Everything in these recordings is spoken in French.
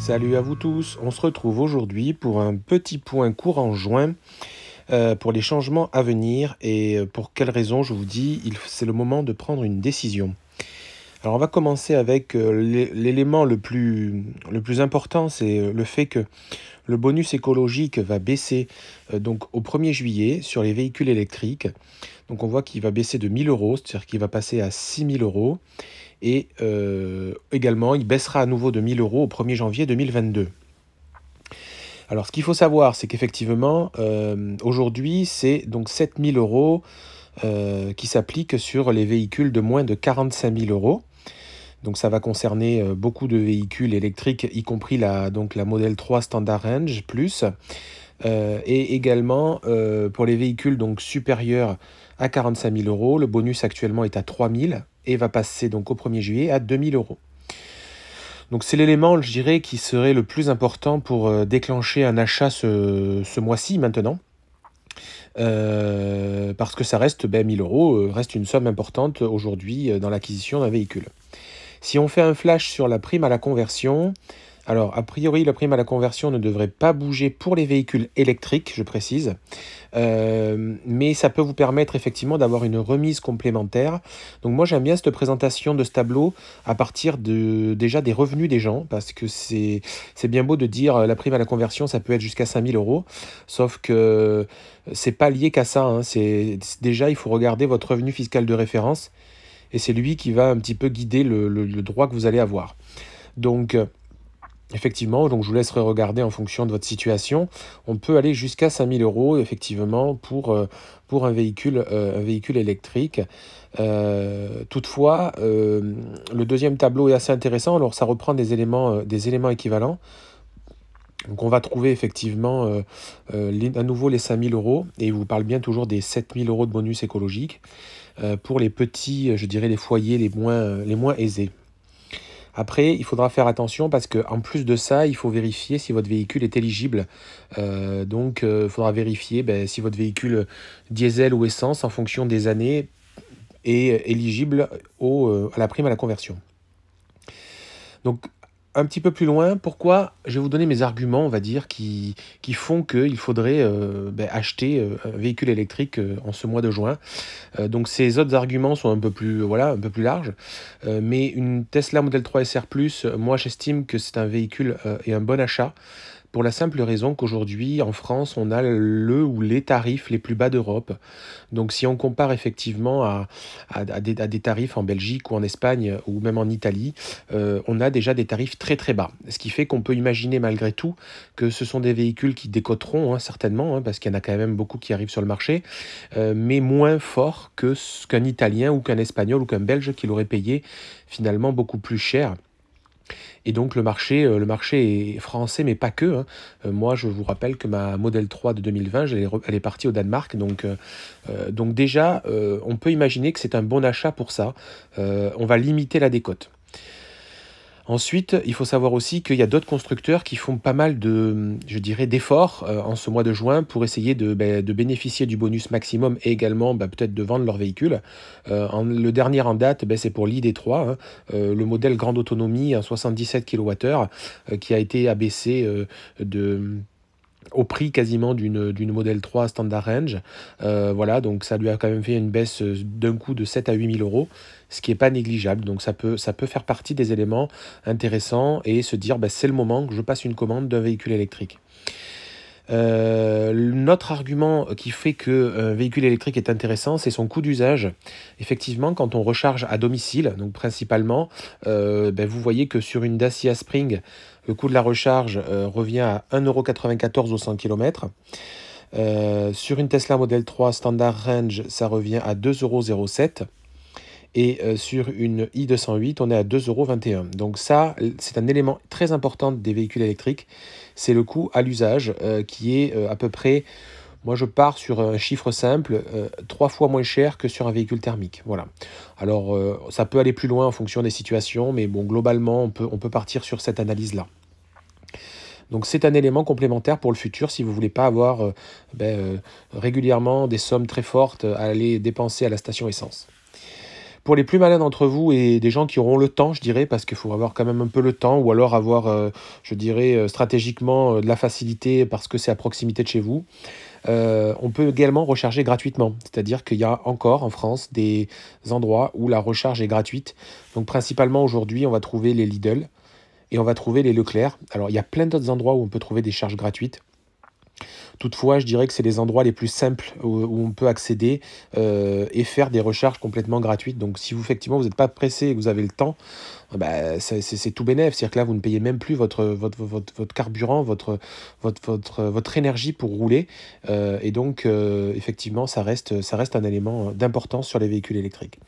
Salut à vous tous, on se retrouve aujourd'hui pour un petit point courant juin pour les changements à venir et pour quelles raisons je vous dis, c'est le moment de prendre une décision. Alors on va commencer avec l'élément le plus important, c'est le fait que le bonus écologique va baisser donc au 1er juillet sur les véhicules électriques. Donc on voit qu'il va baisser de 1 000 euros, c'est-à-dire qu'il va passer à 6 000 euros. Et également, il baissera à nouveau de 1 000 euros au 1er janvier 2022. Alors ce qu'il faut savoir, c'est qu'effectivement, aujourd'hui, c'est donc 7 000 euros qui s'appliquent sur les véhicules de moins de 45 000 euros. Donc ça va concerner beaucoup de véhicules électriques, y compris la Model 3 Standard Range Plus. Et également pour les véhicules donc supérieurs à 45 000 euros, le bonus actuellement est à 3 000 et va passer donc au 1er juillet à 2 000 euros. Donc c'est l'élément, je dirais, qui serait le plus important pour déclencher un achat ce mois-ci maintenant. Parce que ça reste 1 000 euros, reste une somme importante aujourd'hui dans l'acquisition d'un véhicule. Si on fait un flash sur la prime à la conversion, alors a priori la prime à la conversion ne devrait pas bouger pour les véhicules électriques, je précise, mais ça peut vous permettre effectivement d'avoir une remise complémentaire. Donc moi j'aime bien cette présentation de ce tableau à partir déjà des revenus des gens, parce que c'est bien beau de dire la prime à la conversion ça peut être jusqu'à 5 000 euros, sauf que c'est pas lié qu'à ça, hein. Déjà il faut regarder votre revenu fiscal de référence, et c'est lui qui va un petit peu guider le droit que vous allez avoir. Donc, effectivement, donc je vous laisserai regarder en fonction de votre situation. On peut aller jusqu'à 5 000 euros, effectivement, pour un véhicule électrique. Toutefois, le deuxième tableau est assez intéressant. Alors, ça reprend des éléments équivalents. Donc on va trouver effectivement à nouveau les 5 000 euros, et il vous parle bien toujours des 7 000 euros de bonus écologique pour les petits, je dirais les foyers les moins aisés. Après, il faudra faire attention parce qu'en plus de ça, il faut vérifier si votre véhicule est éligible. Donc il faudra vérifier si votre véhicule diesel ou essence, en fonction des années, est éligible à la prime à la conversion. Donc, un petit peu plus loin, pourquoi je vais vous donner mes arguments, on va dire, qui font qu'il faudrait acheter un véhicule électrique en ce mois de juin. Donc ces autres arguments sont un peu plus larges. Mais une Tesla Model 3 SR+, moi j'estime que c'est un véhicule et un bon achat, pour la simple raison qu'aujourd'hui, en France, on a les tarifs les plus bas d'Europe. Donc si on compare effectivement à des tarifs en Belgique ou en Espagne ou même en Italie, on a déjà des tarifs très très bas. Ce qui fait qu'on peut imaginer malgré tout que ce sont des véhicules qui décoteront certainement, parce qu'il y en a quand même beaucoup qui arrivent sur le marché, mais moins forts qu'un Italien ou qu'un Espagnol ou qu'un Belge qui l'aurait payé finalement beaucoup plus cher. Et donc le marché est français, mais pas que. Moi, je vous rappelle que ma Model 3 de 2020, elle est partie au Danemark. Donc déjà, on peut imaginer que c'est un bon achat pour ça. On va limiter la décote. Ensuite, il faut savoir aussi qu'il y a d'autres constructeurs qui font pas mal d'efforts en ce mois de juin pour essayer de bénéficier du bonus maximum et également peut-être de vendre leur véhicule. Le dernier en date, c'est pour l'ID3, le modèle grande autonomie à 77 kWh qui a été abaissé au prix quasiment d'une Model 3 Standard Range. Voilà, donc ça lui a quand même fait une baisse d'un coup de 7 à 8 000 euros, ce qui n'est pas négligeable. Donc ça peut faire partie des éléments intéressants et se dire c'est le moment que je passe une commande d'un véhicule électrique. Notre argument qui fait qu'un véhicule électrique est intéressant, c'est son coût d'usage. Effectivement, quand on recharge à domicile, donc principalement, vous voyez que sur une Dacia Spring, le coût de la recharge revient à 1,94 € au 100 km. Sur une Tesla Model 3 Standard Range, ça revient à 2,07 €. Et sur une i208, on est à 2,21 €. Donc ça, c'est un élément très important des véhicules électriques. C'est le coût à l'usage qui est à peu près, moi je pars sur un chiffre simple, 3 fois moins cher que sur un véhicule thermique. Voilà. Alors ça peut aller plus loin en fonction des situations, mais bon, globalement, on peut partir sur cette analyse-là. Donc c'est un élément complémentaire pour le futur si vous ne voulez pas avoir régulièrement des sommes très fortes à aller dépenser à la station essence. Pour les plus malins d'entre vous et des gens qui auront le temps, je dirais, parce qu'il faut avoir quand même un peu le temps, ou alors avoir, je dirais, stratégiquement de la facilité parce que c'est à proximité de chez vous, on peut également recharger gratuitement. C'est-à-dire qu'il y a encore en France des endroits où la recharge est gratuite. Donc principalement aujourd'hui, on va trouver les Lidl et on va trouver les Leclerc. Alors il y a plein d'autres endroits où on peut trouver des charges gratuites. Toutefois, je dirais que c'est les endroits les plus simples où on peut accéder et faire des recharges complètement gratuites. Donc si vous, effectivement, vous n'êtes pas pressé et que vous avez le temps, bah, c'est tout bénef. C'est-à-dire que là, vous ne payez même plus votre carburant, votre énergie pour rouler. Et donc, effectivement, ça reste un élément d'importance sur les véhicules électriques.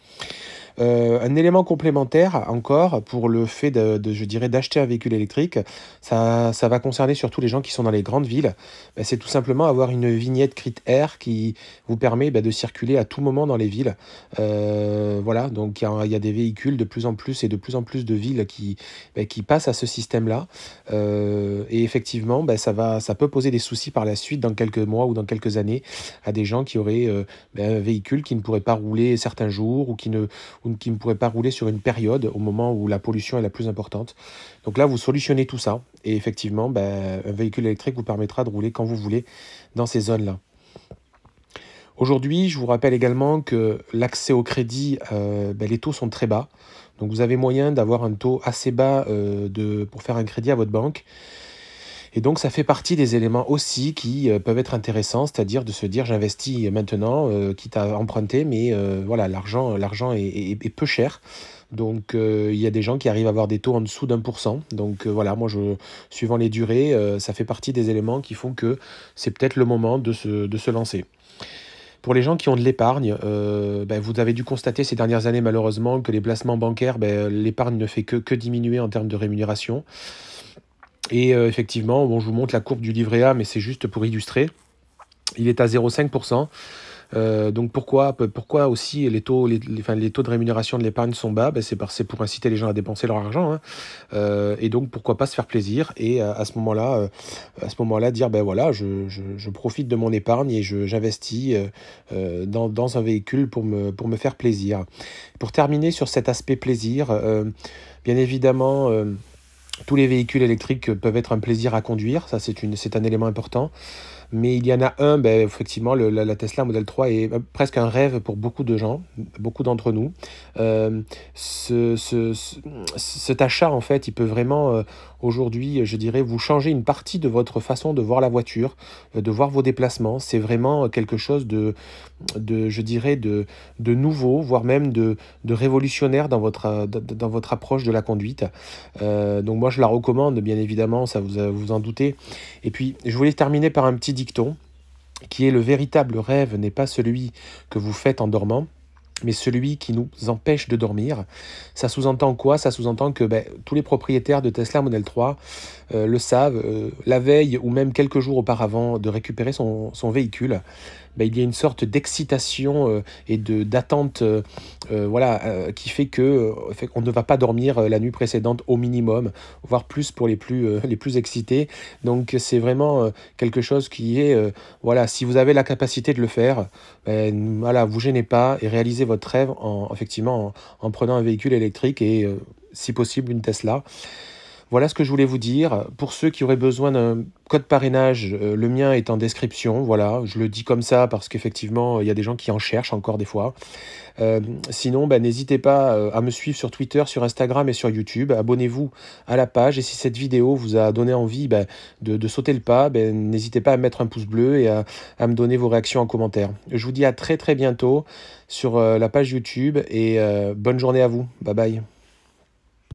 Un élément complémentaire encore pour le fait je dirais, d'acheter un véhicule électrique, ça va concerner surtout les gens qui sont dans les grandes villes. Ben, c'est tout simplement avoir une vignette Crit-Air qui vous permet de circuler à tout moment dans les villes. Voilà, donc il y a des véhicules de plus en plus et de plus en plus de villes qui passent à ce système-là. Et effectivement, ça peut poser des soucis par la suite dans quelques mois ou dans quelques années à des gens qui auraient un véhicule qui ne pourrait pas rouler certains jours ou qui ne pourrait pas rouler sur une période au moment où la pollution est la plus importante. Donc là, vous solutionnez tout ça. Et effectivement, un véhicule électrique vous permettra de rouler quand vous voulez dans ces zones-là. Aujourd'hui, je vous rappelle également que l'accès au crédit, les taux sont très bas. Donc vous avez moyen d'avoir un taux assez bas pour faire un crédit à votre banque. Et donc, ça fait partie des éléments aussi qui peuvent être intéressants, c'est-à-dire de se dire j'investis maintenant, quitte à emprunter, mais voilà, l'argent est peu cher. Donc, il y a des gens qui arrivent à avoir des taux en dessous d'1%. Donc, voilà, moi, suivant les durées, ça fait partie des éléments qui font que c'est peut-être le moment de se lancer. Pour les gens qui ont de l'épargne, vous avez dû constater ces dernières années, malheureusement, que les placements bancaires, l'épargne ne fait que diminuer en termes de rémunération. Et effectivement, bon, je vous montre la courbe du livret A, mais c'est juste pour illustrer. Il est à 0,5%. Donc pourquoi aussi les taux de rémunération de l'épargne sont bas? C'est pour inciter les gens à dépenser leur argent, hein. Et donc pourquoi pas se faire plaisir et à ce moment-là dire voilà, je profite de mon épargne et j'investis dans un véhicule pour me faire plaisir. Pour terminer sur cet aspect plaisir, bien évidemment, tous les véhicules électriques peuvent être un plaisir à conduire, ça c'est un élément important. Mais il y en a un, effectivement, la Tesla Model 3 est presque un rêve pour beaucoup de gens, beaucoup d'entre nous. Cet achat, en fait, il peut vraiment, aujourd'hui, je dirais, vous changer une partie de votre façon de voir la voiture, de voir vos déplacements. C'est vraiment quelque chose je dirais, de nouveau, voire même de révolutionnaire dans votre approche de la conduite. Donc moi, je la recommande, bien évidemment, ça vous en doutez. Et puis, je voulais terminer par un petit dicton qui est: le véritable rêve n'est pas celui que vous faites en dormant, mais celui qui nous empêche de dormir. Ça sous-entend quoi? Ça sous-entend que tous les propriétaires de Tesla Model 3 le savent, la veille ou même quelques jours auparavant de récupérer son véhicule, il y a une sorte d'excitation et d'attente qui fait qu'on ne va pas dormir la nuit précédente au minimum, voire plus pour les plus excités. Donc c'est vraiment quelque chose qui est, si vous avez la capacité de le faire, vous gênez pas et réalisez votre rêve effectivement en prenant un véhicule électrique et si possible une Tesla. Voilà ce que je voulais vous dire. Pour ceux qui auraient besoin d'un code parrainage, le mien est en description. Voilà, je le dis comme ça parce qu'effectivement, il y a des gens qui en cherchent encore des fois. Sinon, n'hésitez pas à me suivre sur Twitter, sur Instagram et sur YouTube. Abonnez-vous à la page. Et si cette vidéo vous a donné envie de sauter le pas, n'hésitez pas à mettre un pouce bleu et à me donner vos réactions en commentaire. Je vous dis à très très bientôt sur la page YouTube et bonne journée à vous. Bye bye.